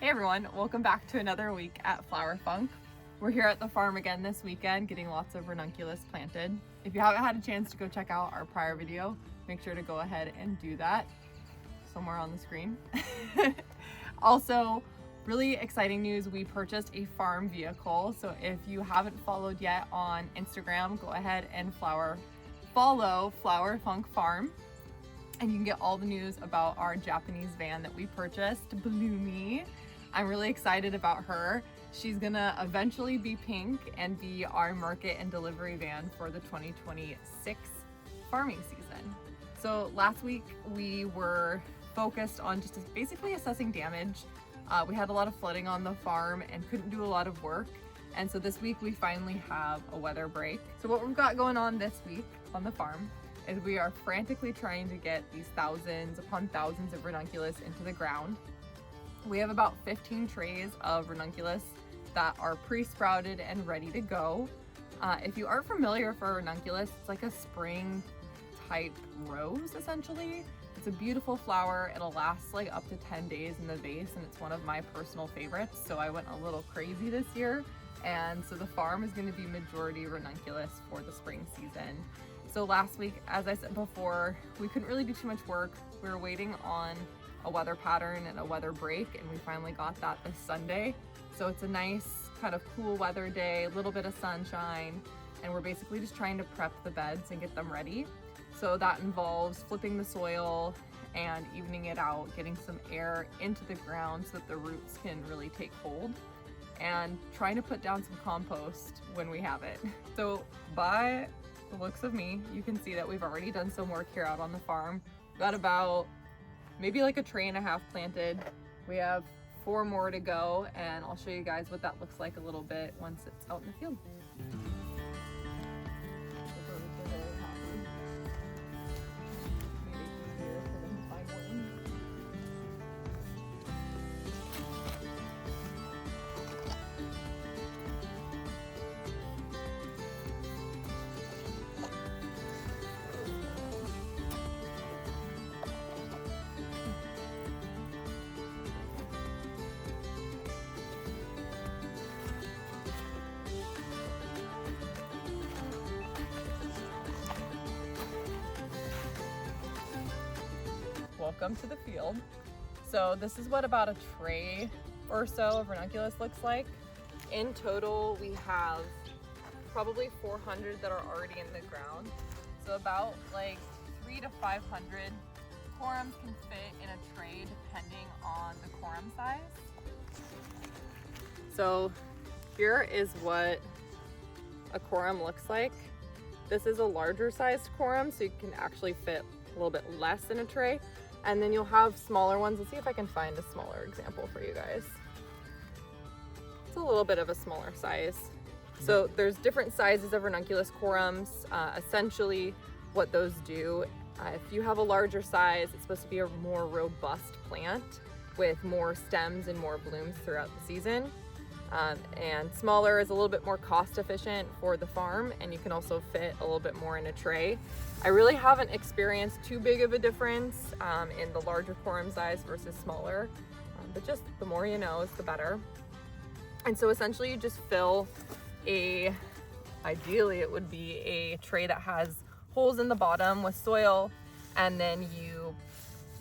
Hey everyone, welcome back to another week at FlowerFunk. We're here at the farm again this weekend getting lots of ranunculus planted. If you haven't had a chance to go check out our prior video, make sure to go ahead and do that somewhere on the screen. Also, really exciting news, we purchased a farm vehicle. So if you haven't followed yet on Instagram, go ahead and follow FlowerFunk Farm. And you can get all the news about our Japanese van that we purchased, Bloomy. I'm really excited about her. She's gonna eventually be pink and be our market and delivery van for the 2026 farming season. So last week we were focused on just basically assessing damage. We had a lot of flooding on the farm and couldn't do a lot of work. And so this week we finally have a weather break. So what we've got going on this week on the farm is we are frantically trying to get these thousands upon thousands of ranunculus into the ground. We have about 15 trays of ranunculus that are pre-sprouted and ready to go. If you aren't familiar with ranunculus, it's like a spring type rose essentially. It's a beautiful flower. It'll last like up to 10 days in the vase, and it's one of my personal favorites. So I went a little crazy this year. And so the farm is going to be majority ranunculus for the spring season. So last week, as I said before, we couldn't really do too much work. We were waiting on a weather pattern and a weather break, and we finally got that this Sunday. So it's a nice kind of cool weather day, a little bit of sunshine, and we're basically just trying to prep the beds and get them ready. So that involves flipping the soil and evening it out, getting some air into the ground so that the roots can really take hold, and trying to put down some compost when we have it. So by the looks of me, you can see that we've already done some work here out on the farm. We've got about maybe like a tray and a half planted. We have 4 more to go, and I'll show you guys what that looks like a little bit once it's out in the field. Welcome to the field. So this is what about a tray or so of ranunculus looks like. In total, we have probably 400 that are already in the ground. So about like 300 to 500 corums can fit in a tray depending on the corum size. So here is what a corum looks like. This is a larger sized corum, so you can actually fit a little bit less in a tray. And then you'll have smaller ones. Let's see if I can find a smaller example for you guys. It's a little bit of a smaller size. So there's different sizes of ranunculus corums. Essentially what those do, if you have a larger size, it's supposed to be a more robust plant with more stems and more blooms throughout the season. And smaller is a little bit more cost efficient for the farm, and you can also fit a little bit more in a tray. I really haven't experienced too big of a difference in the larger corum size versus smaller, but just the more you know is the better. And so essentially you just fill ideally it would be a tray that has holes in the bottom with soil, and then you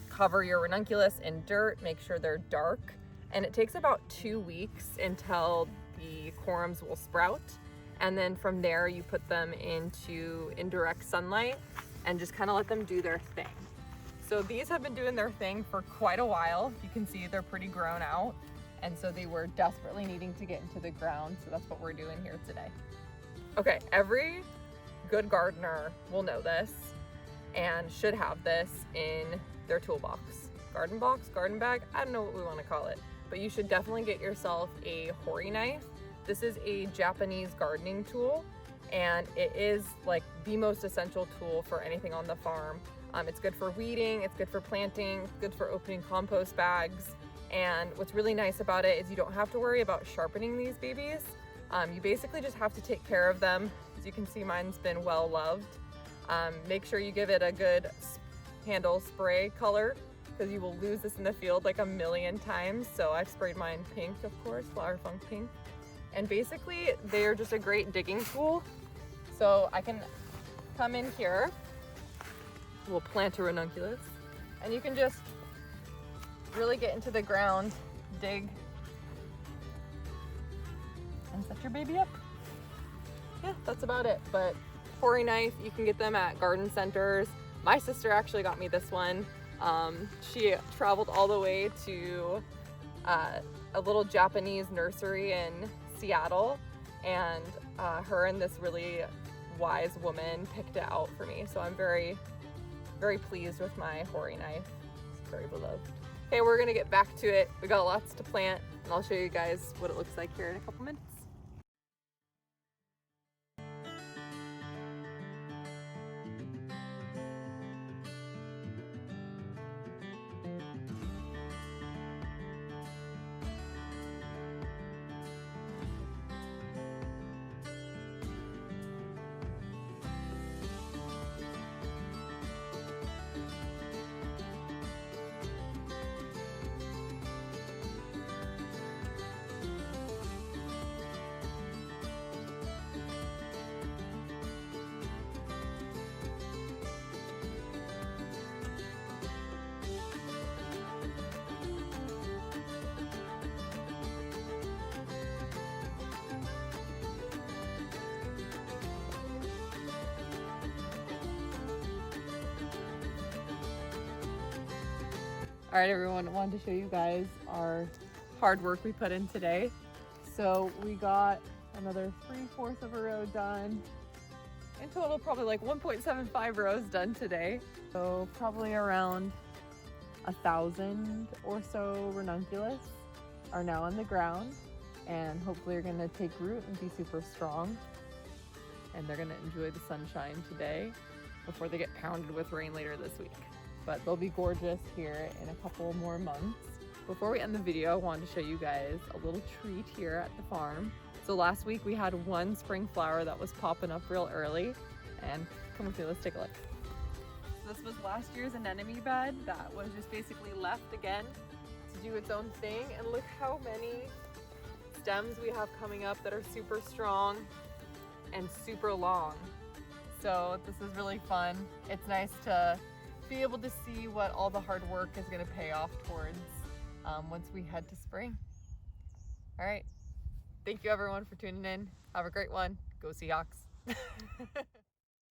cover your ranunculus in dirt, make sure they're dark. And it takes about 2 weeks until the corums will sprout. And then from there, you put them into indirect sunlight and just kind of let them do their thing. So these have been doing their thing for quite a while. You can see they're pretty grown out. And so they were desperately needing to get into the ground. So that's what we're doing here today. Okay, every good gardener will know this and should have this in their toolbox. Garden box, garden bag, I don't know what we want to call it. But you should definitely get yourself a hori knife. This is a Japanese gardening tool, and it is like the most essential tool for anything on the farm. It's good for weeding, it's good for planting, it's good for opening compost bags. And what's really nice about it is you don't have to worry about sharpening these babies. You basically just have to take care of them. As you can see, mine's been well loved. Make sure you give it a good handle spray color because you will lose this in the field like a million times. So I've sprayed mine pink, of course, FlowerFunk pink. And basically they're just a great digging tool. So I can come in here, we'll plant a ranunculus, and you can just really get into the ground, dig, and set your baby up. Yeah, that's about it. But Hori knife, you can get them at garden centers. My sister actually got me this one. She traveled all the way to a little Japanese nursery in Seattle, and her and this really wise woman picked it out for me. So I'm very, very pleased with my Hori knife. It's very beloved. Okay, we're gonna get back to it. We got lots to plant, and I'll show you guys what it looks like here in a couple minutes. All right, everyone, I wanted to show you guys our hard work we put in today. So we got another 3/4 of a row done. In total, probably like 1.75 rows done today. So probably around 1,000 or so ranunculus are now on the ground, and hopefully are gonna take root and be super strong. And they're gonna enjoy the sunshine today before they get pounded with rain later this week. But they'll be gorgeous here in a couple more months. Before we end the video, I wanted to show you guys a little treat here at the farm. So last week we had one spring flower that was popping up real early, and come with me, let's take a look. So this was last year's anemone bed that was just basically left again to do its own thing, and look how many stems we have coming up that are super strong and super long. So this is really fun. It's nice to be able to see what all the hard work is going to pay off towards once we head to spring. All right. Thank you everyone for tuning in. Have a great one. Go Seahawks.